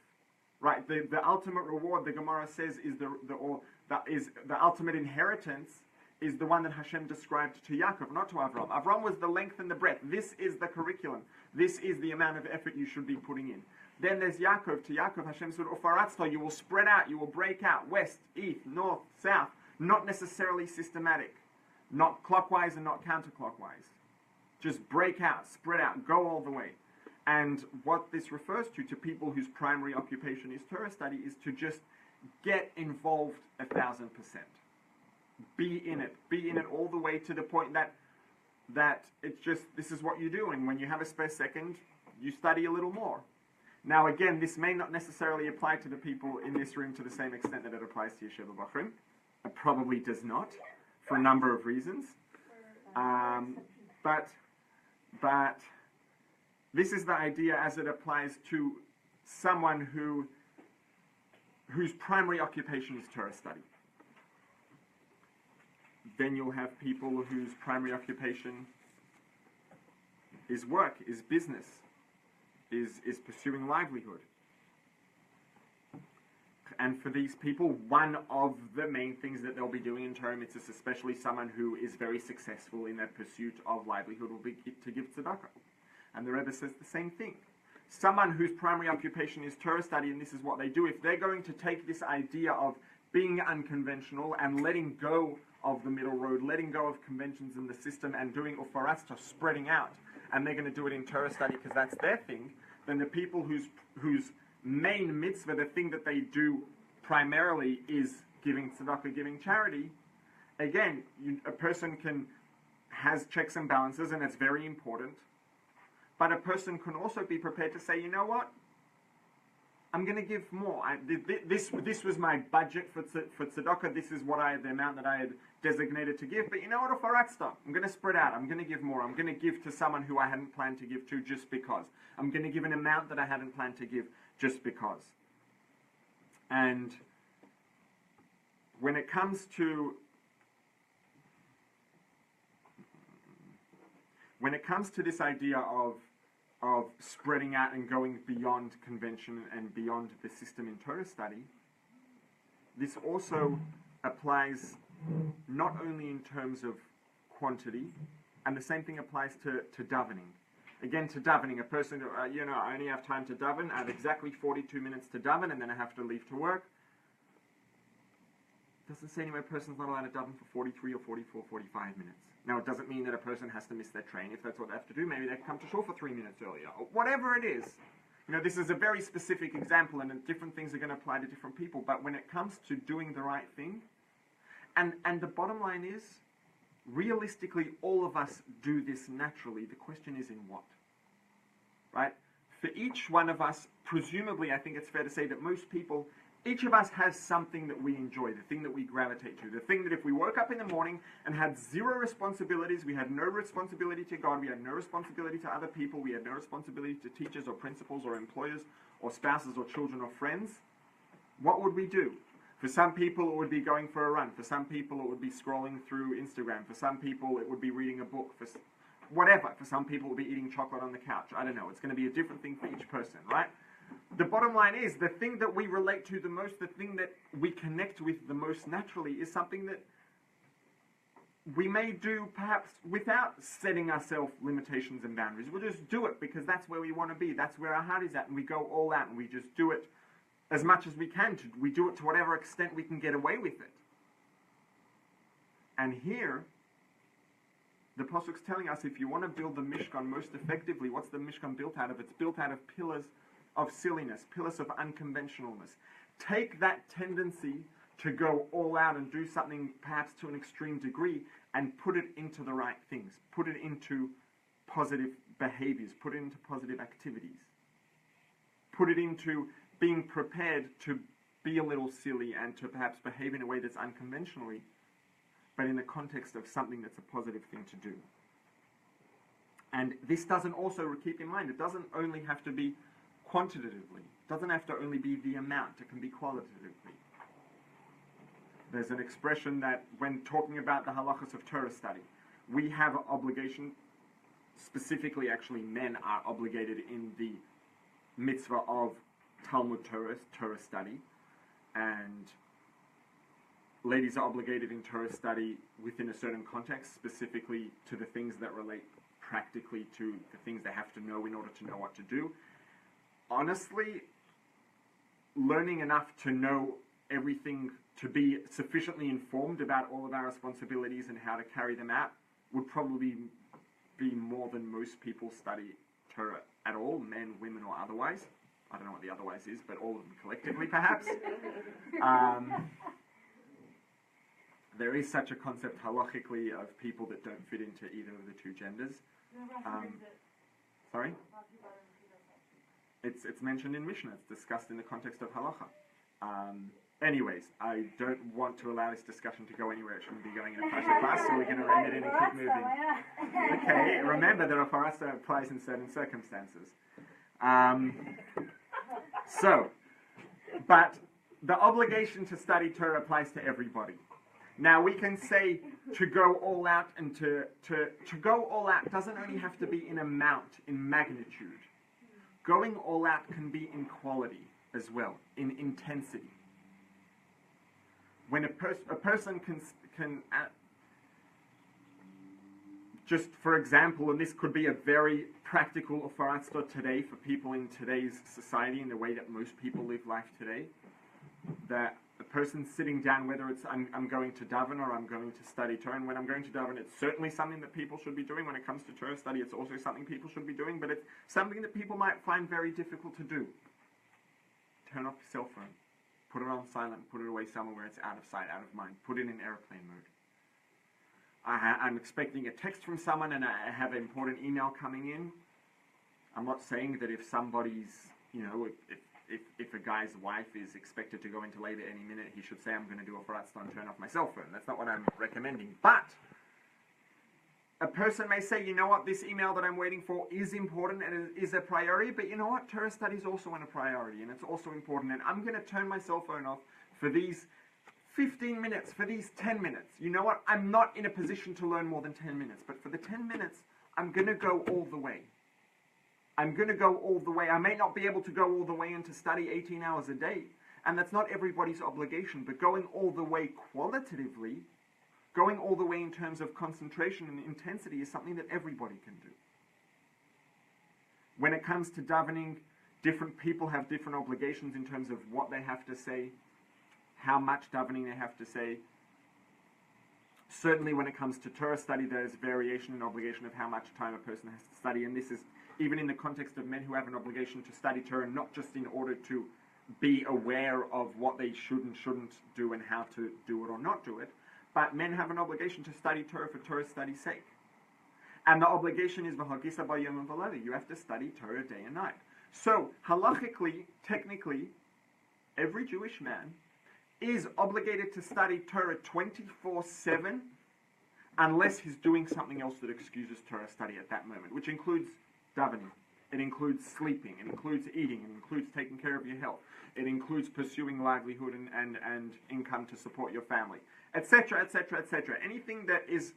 [SPEAKER 1] Right? The ultimate reward, the Gemara says, is the ultimate inheritance is the one that Hashem described to Yaakov, not to Avram. Avram was the length and the breadth. This is the curriculum. This is the amount of effort you should be putting in. Then there's Yaakov. To Yaakov, Hashem said, Ufaratzta, you will spread out, you will break out, west, east, north, south, not necessarily systematic, not clockwise and not counterclockwise. Just break out, spread out, go all the way. And what this refers to people whose primary occupation is Torah study, is to just get involved 1,000%. Be in it all the way to the point that it's just, this is what you do, and when you have a spare second, you study a little more. Now again, this may not necessarily apply to the people in this room to the same extent that it applies to Yeshiva Bochum. It probably does not, for a number of reasons. But this is the idea as it applies to someone whose primary occupation is Torah study. Then you'll have people whose primary occupation is work, is business, is pursuing livelihood. And for these people, one of the main things that they'll be doing in Torah mitzvahs, especially someone who is very successful in their pursuit of livelihood, will be to give tzedakah. And the Rebbe says the same thing. Someone whose primary occupation is Torah study, and this is what they do, if they're going to take this idea of being unconventional and letting go of the middle road, letting go of conventions in the system and doing ufarasta, spreading out, and they're going to do it in Torah study because that's their thing, then the people whose main mitzvah, the thing that they do primarily is giving tzedakah, giving charity, again, a person has checks and balances, and it's very important, but a person can also be prepared to say, you know what? I'm going to give more. This was my budget for tzedakah. This is the amount that I had designated to give. But you know what? I'm going to spread out. I'm going to give more. I'm going to give to someone who I hadn't planned to give to just because. I'm going to give an amount that I hadn't planned to give just because. And when it comes to this idea of spreading out and going beyond convention and beyond the system in Torah study, this also applies not only in terms of quantity, and the same thing applies to davening. Again, to davening, a person, I only have time to daven, I have exactly 42 minutes to daven, and then I have to leave to work. Doesn't say anywhere a person's not allowed to daven for 43 or 44, 45 minutes. Now, it doesn't mean that a person has to miss their train. If that's what they have to do, maybe they come to shul for 3 minutes earlier, or whatever it is. This is a very specific example, and different things are going to apply to different people. But when it comes to doing the right thing, and the bottom line is, realistically, all of us do this naturally. The question is in what? Right? For each one of us, presumably, I think it's fair to say that most people, each of us has something that we enjoy, the thing that we gravitate to, the thing that if we woke up in the morning and had zero responsibilities, we had no responsibility to God, we had no responsibility to other people, we had no responsibility to teachers or principals or employers or spouses or children or friends, what would we do? For some people, it would be going for a run. For some people, it would be scrolling through Instagram. For some people, it would be reading a book. For whatever. For some people, it would be eating chocolate on the couch. I don't know. It's going to be a different thing for each person, right? The bottom line is, the thing that we relate to the most, the thing that we connect with the most naturally, is something that we may do perhaps without setting ourselves limitations and boundaries. We'll just do it because that's where we want to be. That's where our heart is at. And we go all out and we just do it as much as we can. We do it to whatever extent we can get away with it. And here, the Pasuk's telling us, if you want to build the Mishkan most effectively, what's the Mishkan built out of? It's built out of pillars of silliness, pillars of unconventionalness. Take that tendency to go all out and do something perhaps to an extreme degree and put it into the right things. Put it into positive behaviors. Put it into positive activities. Put it into being prepared to be a little silly and to perhaps behave in a way that's unconventionally, but in the context of something that's a positive thing to do. And this doesn't also, keep in mind, it doesn't only have to be quantitatively. It doesn't have to only be the amount. It can be qualitatively. There's an expression that when talking about the halachas of Torah study, we have an obligation, specifically actually men are obligated in the mitzvah of Talmud Torah study, and ladies are obligated in Torah study within a certain context, specifically to the things that relate practically to the things they have to know in order to know what to do. Honestly, learning enough to know everything, to be sufficiently informed about all of our responsibilities and how to carry them out, would probably be more than most people study Torah at all, men, women, or otherwise. I don't know what the otherwise is, but all of them collectively, perhaps. There is such a concept halachically of people that don't fit into either of the two genders. Sorry? It's mentioned in Mishnah. It's discussed in the context of halacha. Anyways, I don't want to allow this discussion to go anywhere. It shouldn't be going in a pressure class, so we're going to end it in and keep moving. Okay, remember that a farasa applies in certain circumstances. But the obligation to study Torah applies to everybody. Now, we can say to go all out, and to go all out doesn't only have to be in amount, in magnitude. Going all out can be in quality as well, in intensity. When a person can just for example, and this could be a very practical ofaratza today for people in today's society, in the way that most people live life today, that a person sitting down, whether it's I'm going to daven or I'm going to study Torah, and when I'm going to daven, it's certainly something that people should be doing. When it comes to Torah study, it's also something people should be doing, but it's something that people might find very difficult to do. Turn off your cell phone. Put it on silent. Put it away somewhere where it's out of sight, out of mind. Put it in airplane mode. I'm expecting a text from someone and I have an important email coming in. I'm not saying that if somebody's, if a guy's wife is expected to go into labor any minute, he should say, I'm going to do a Faratzta and turn off my cell phone. That's not what I'm recommending. But a person may say, you know what, this email that I'm waiting for is important and is a priority, but you know what, Torah study is also a priority and it's also important, and I'm going to turn my cell phone off for these 15 minutes, for these 10 minutes. You know what, I'm not in a position to learn more than 10 minutes, but for the 10 minutes, I'm going to go all the way. I'm going to go all the way. I may not be able to go all the way and to study 18 hours a day, and that's not everybody's obligation, but going all the way qualitatively, going all the way in terms of concentration and intensity is something that everybody can do. When it comes to davening, different people have different obligations in terms of what they have to say, how much davening they have to say. Certainly when it comes to Torah study, there's variation in obligation of how much time a person has to study, and this is even in the context of men who have an obligation to study Torah, not just in order to be aware of what they should and shouldn't do and how to do it or not do it, but men have an obligation to study Torah for Torah's study's sake. And the obligation is v'hagisa b'yom v'leila. You have to study Torah day and night. So, halachically, technically, every Jewish man is obligated to study Torah 24/7 unless he's doing something else that excuses Torah study at that moment, which includes davening. It includes sleeping. It includes eating. It includes taking care of your health. It includes pursuing livelihood and income to support your family, etc., etc., etc. Anything that is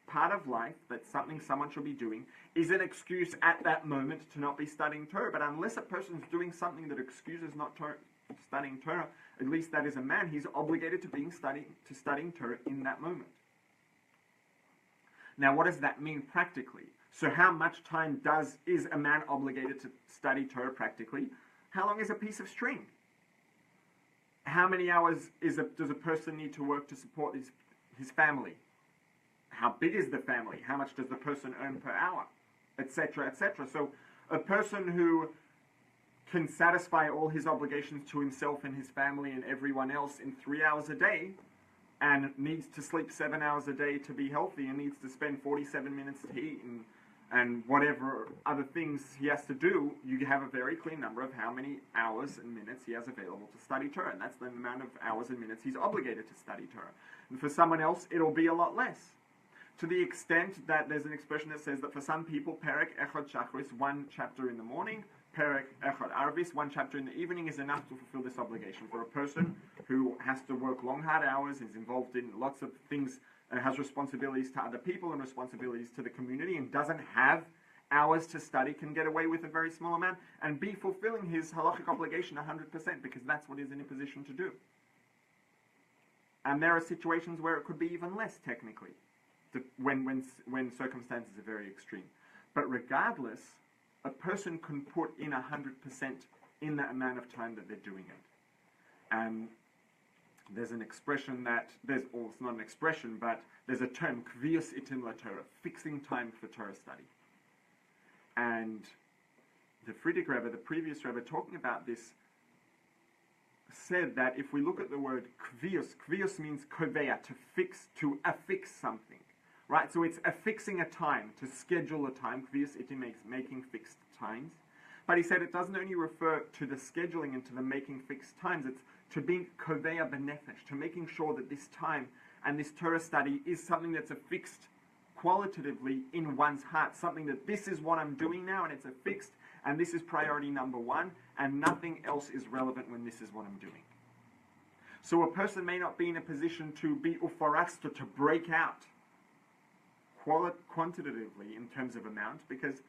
[SPEAKER 1] part of life, that's something someone should be doing, is an excuse at that moment to not be studying Torah. But unless a person's doing something that excuses not studying Torah, at least that is a man, he's obligated to studying Torah in that moment. Now, what does that mean practically? So how much time is a man obligated to study Torah practically? How long is a piece of string? How many hours does a person need to work to support his family? How big is the family? How much does the person earn per hour? Etc., etc. So a person who can satisfy all his obligations to himself and his family and everyone else in 3 hours a day, and needs to sleep 7 hours a day to be healthy, and needs to spend 47 minutes to eat and whatever other things he has to do, you have a very clear number of how many hours and minutes he has available to study Torah, and that's the amount of hours and minutes he's obligated to study Torah. And for someone else, it'll be a lot less. To the extent that there's an expression that says that for some people, Perek Echad Shachris, one chapter in the morning, Perek Echad Arvis, one chapter in the evening, is enough to fulfill this obligation. For a person who has to work long, hard hours, is involved in lots of things, and has responsibilities to other people and responsibilities to the community, and doesn't have hours to study, can get away with a very small amount, and be fulfilling his halachic obligation 100%, because that's what he's in a position to do. And there are situations where it could be even less, technically, when circumstances are very extreme. But regardless, a person can put in 100% in the amount of time that they're doing it. And there's an expression it's not an expression, but there's a term, kvius itim la Torah, fixing time for Torah study. And the Frierdiker Rebbe, the previous Rebbe, talking about this, said that if we look at the word kvius means koveya, to affix something. Right, so it's affixing a time, to schedule a time. Kvius itim makes making fixed times. But he said it doesn't only refer to the scheduling and to the making fixed times, it's to being koveya benefesh, to making sure that this time and this Torah study is something that's affixed qualitatively in one's heart, something that this is what I'm doing now and it's affixed, and this is priority number one, and nothing else is relevant when this is what I'm doing. So a person may not be in a position to be ufarasta, to break out quantitatively in terms of amount, because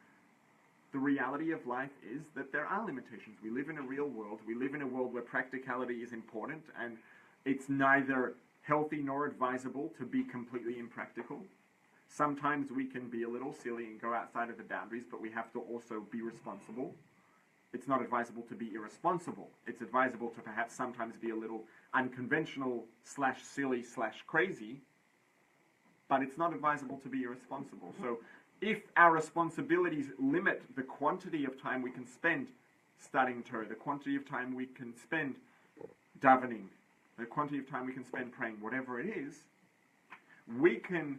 [SPEAKER 1] the reality of life is that there are limitations. We live in a real world. We live in a world where practicality is important, and it's neither healthy nor advisable to be completely impractical. Sometimes we can be a little silly and go outside of the boundaries, but we have to also be responsible. It's not advisable to be irresponsible. It's advisable to perhaps sometimes be a little unconventional / silly / crazy, but it's not advisable to be irresponsible. So if our responsibilities limit the quantity of time we can spend studying Torah, the quantity of time we can spend davening, the quantity of time we can spend praying, whatever it is, we can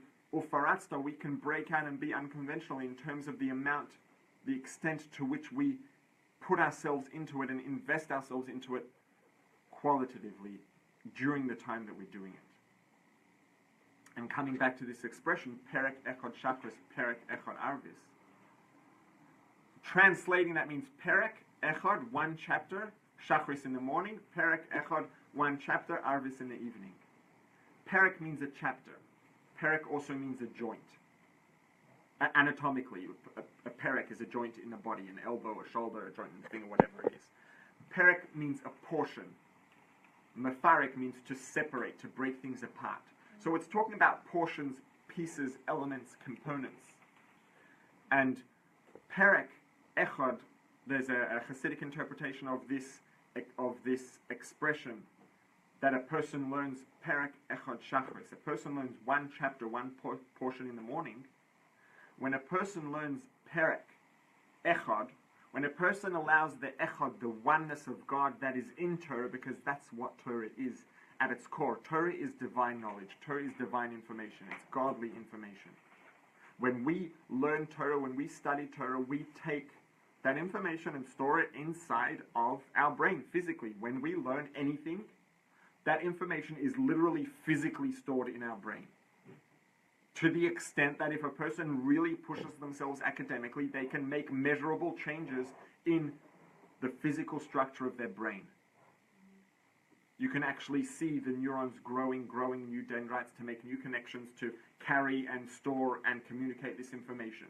[SPEAKER 1] break out and be unconventional in terms of the extent to which we put ourselves into it and invest ourselves into it qualitatively during the time that we're doing it. And coming back to this expression, Perek Echad Shachris, Perek Echad Arvis. Translating that means Perek Echad, one chapter, Shachris in the morning, Perek Echad, one chapter, Arvis in the evening. Perek means a chapter. Perek also means a joint. Anatomically, a perek is a joint in the body, an elbow, a shoulder, a joint in the finger, whatever it is. Perek means a portion. Mefarek means to separate, to break things apart. So it's talking about portions, pieces, elements, components. And Perek Echad, there's a Hasidic interpretation of this expression, that a person learns Perek Echad Shachris. A person learns one chapter, one portion in the morning. When a person learns Perek Echad, when a person allows the Echad, the oneness of God that is in Torah, because that's what Torah is at its core. Torah is divine knowledge. Torah is divine information. It's godly information. When we learn Torah, when we study Torah, we take that information and store it inside of our brain physically. When we learn anything, that information is literally physically stored in our brain. To the extent that if a person really pushes themselves academically, they can make measurable changes in the physical structure of their brain. You can actually see the neurons growing new dendrites to make new connections to carry and store and communicate this information.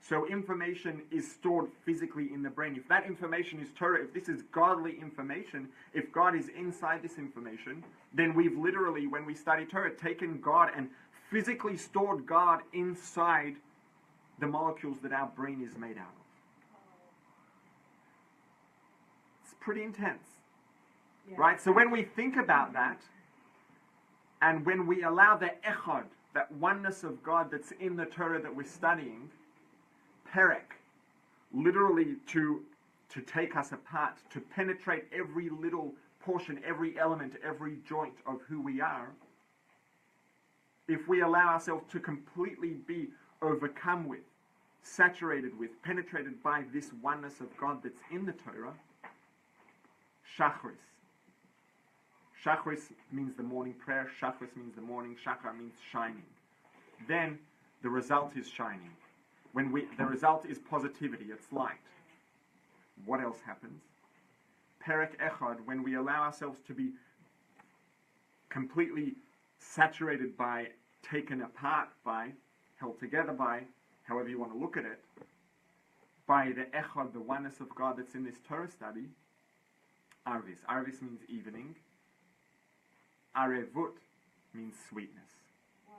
[SPEAKER 1] So information is stored physically in the brain. If that information is Torah, if this is godly information, if God is inside this information, then we've literally, when we study Torah, taken God and physically stored God inside the molecules that our brain is made out of. It's pretty intense. Yeah. Right? So when we think about that, and when we allow the echad, that oneness of God that's in the Torah that we're studying, perek, literally to take us apart, to penetrate every little portion, every element, every joint of who we are, if we allow ourselves to completely be overcome with, saturated with, penetrated by this oneness of God that's in the Torah, Shachris. Shachris means the morning prayer, Shachris means the morning, Shachar means shining. Then the result is shining. The result is positivity, it's light. What else happens? Perek Echad, when we allow ourselves to be completely saturated by, taken apart by, held together by, however you want to look at it, by the Echad, the oneness of God that's in this Torah study, Arvis. Arvis means evening. Arevut means sweetness.
[SPEAKER 2] Wow.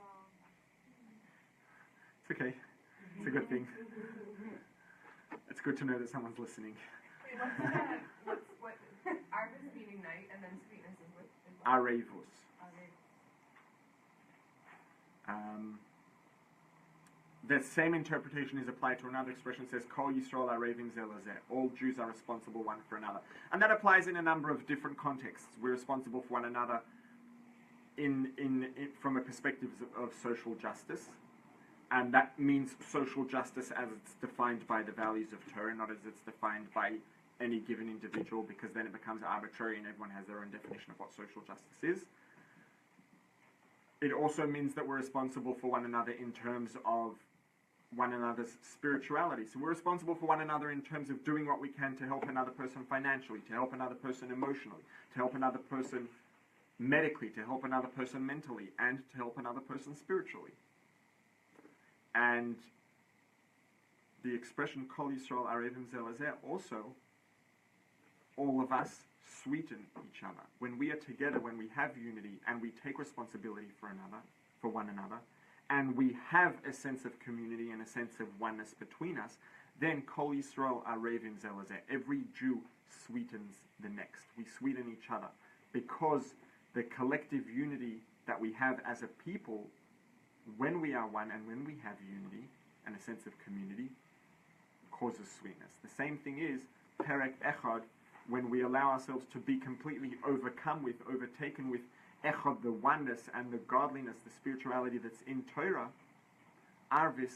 [SPEAKER 1] It's okay. It's a good thing. It's good to know that someone's listening.
[SPEAKER 2] Wait, what Arvis meaning night, and then sweetness is what?
[SPEAKER 1] Arevus. The same interpretation is applied to another expression. It says, Kol Yisrael Arevim Zeh Lezeh. All Jews are responsible one for another. And that applies in a number of different contexts. We're responsible for one another from a perspective of social justice. And that means social justice as it's defined by the values of Torah, not as it's defined by any given individual, because then it becomes arbitrary and everyone has their own definition of what social justice is. It also means that we're responsible for one another in terms of one another's spirituality. So we're responsible for one another in terms of doing what we can to help another person financially, to help another person emotionally, to help another person medically, to help another person mentally, and to help another person spiritually. And the expression Kol Yisrael Arevim Zeh Lezeh, also, all of us sweeten each other. When we are together, when we have unity, and we take responsibility for one another, and we have a sense of community and a sense of oneness between us, then Kol Yisrael Arevim Zeh Lezeh. Every Jew sweetens the next. We sweeten each other, because the collective unity that we have as a people, when we are one and when we have unity and a sense of community, causes sweetness. The same thing is Perek Echad, when we allow ourselves to be completely overcome with, overtaken with Echad, the oneness and the godliness, the spirituality that's in Torah, Arvis,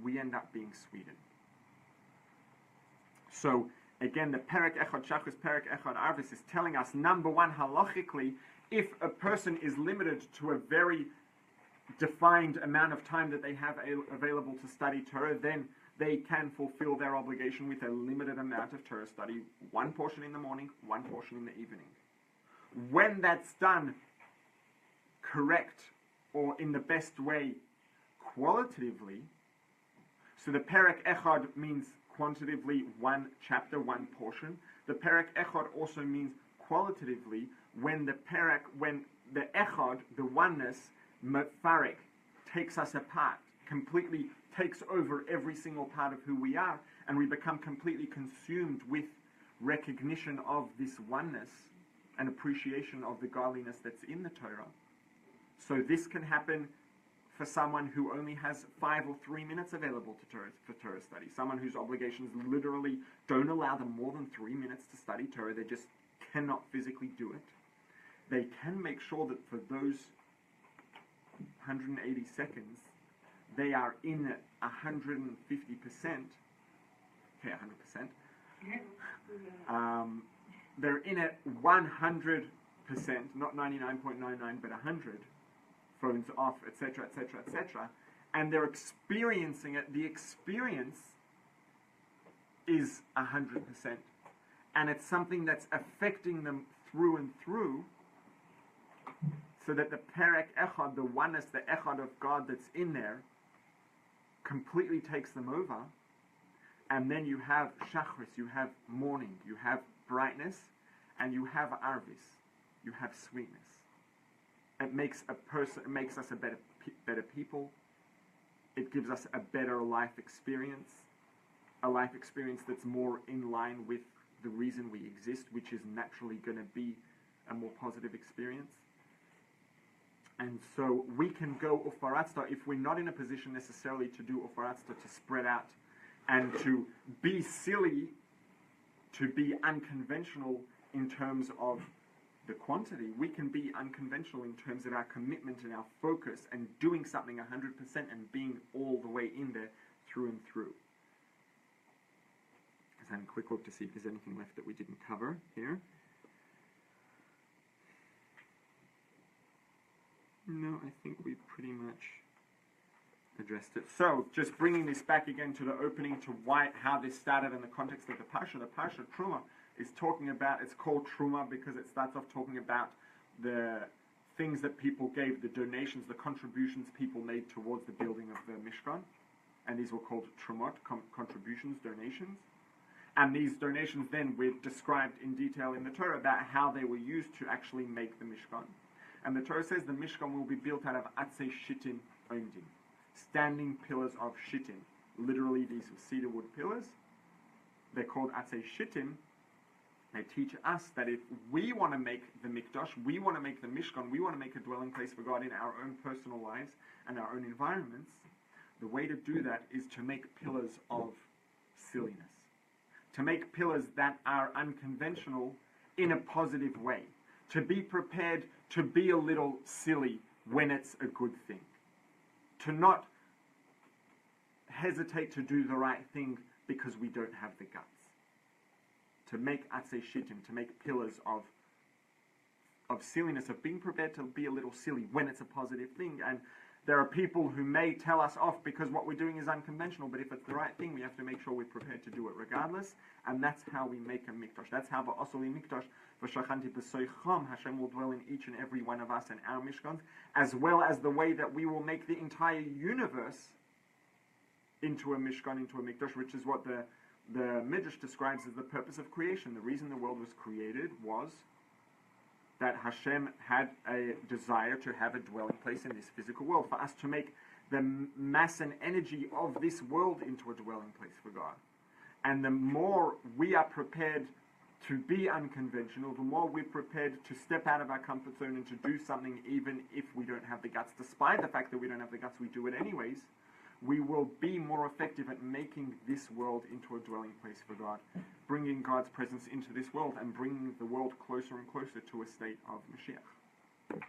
[SPEAKER 1] we end up being sweetened. So, Again, the Perek Echad Shachris, Perek Echad Arvis is telling us, number one, halachically, if a person is limited to a very defined amount of time that they have available to study Torah, then they can fulfill their obligation with a limited amount of Torah study, one portion in the morning, one portion in the evening. When that's done correct or in the best way qualitatively, so the Perek Echad means quantitatively one chapter, one portion. The Perek Echad also means qualitatively when the Echad, the oneness, Mefarek, takes us apart, completely takes over every single part of who we are, and we become completely consumed with recognition of this oneness and appreciation of the godliness that's in the Torah. So this can happen for someone who only has 5 or 3 minutes available for Torah study. Someone whose obligations literally don't allow them more than 3 minutes to study Torah. They just cannot physically do it. They can make sure that for those 180 seconds, they are in 150%. Okay, 100%. They're in it 100%, not 99.99, but 100. Phones off, etc., etc., etc., and they're experiencing it. The experience is 100%, and it's something that's affecting them through and through, so that the Perek Echad, the oneness, the Echad of God that's in there, completely takes them over, and then you have Shachris, you have morning, you have brightness, and you have Arvis, you have sweetness. It makes us a better people. It gives us a better life experience, a life experience that's more in line with the reason we exist, which is naturally going to be a more positive experience. And so we can go Ufaratsta if we're not in a position necessarily to do Ufaratsta, to spread out and to be silly, to be unconventional in terms of the quantity. We can be unconventional in terms of our commitment and our focus and doing something 100% and being all the way in there through and through. Let's have a quick look to see if there's anything left that we didn't cover here. No, I think we pretty much addressed it. So, just bringing this back again to the opening, to how this started in the context of the Parsha. The Parsha Terumah is talking about, it's called Terumah because it starts off talking about the things that people gave, the donations, the contributions people made towards the building of the Mishkan. And these were called Terumot, contributions, donations. And these donations then were described in detail in the Torah about how they were used to actually make the Mishkan. And the Torah says the Mishkan will be built out of Atzei Shittim Ondim, standing pillars of Shittim. Literally, these were cedar wood pillars. They're called Atzei Shittim. They teach us that if we want to make the Mikdash, we want to make the Mishkan, we want to make a dwelling place for God in our own personal lives and our own environments, the way to do that is to make pillars of silliness. To make pillars that are unconventional in a positive way. To be prepared to be a little silly when it's a good thing. To not hesitate to do the right thing because we don't have the guts. To make Atzei Shittim, to make pillars of silliness, of being prepared to be a little silly when it's a positive thing. And there are people who may tell us off because what we're doing is unconventional, but if it's the right thing, we have to make sure we're prepared to do it regardless. And that's how we make a mikdash. That's how Ba'asoli mikdash, V'shachanti b'soicham, Hashem will dwell in each and every one of us and our mishkans, as well as the way that we will make the entire universe into a mishkan, into a mikdash, which is what the Midrash describes as the purpose of creation. The reason the world was created was that Hashem had a desire to have a dwelling place in this physical world, for us to make the mass and energy of this world into a dwelling place for God. And the more we are prepared to be unconventional, the more we're prepared to step out of our comfort zone and to do something even if we don't have the guts. Despite the fact that we don't have the guts, we do it anyways. We will be more effective at making this world into a dwelling place for God, bringing God's presence into this world and bringing the world closer and closer to a state of Mashiach.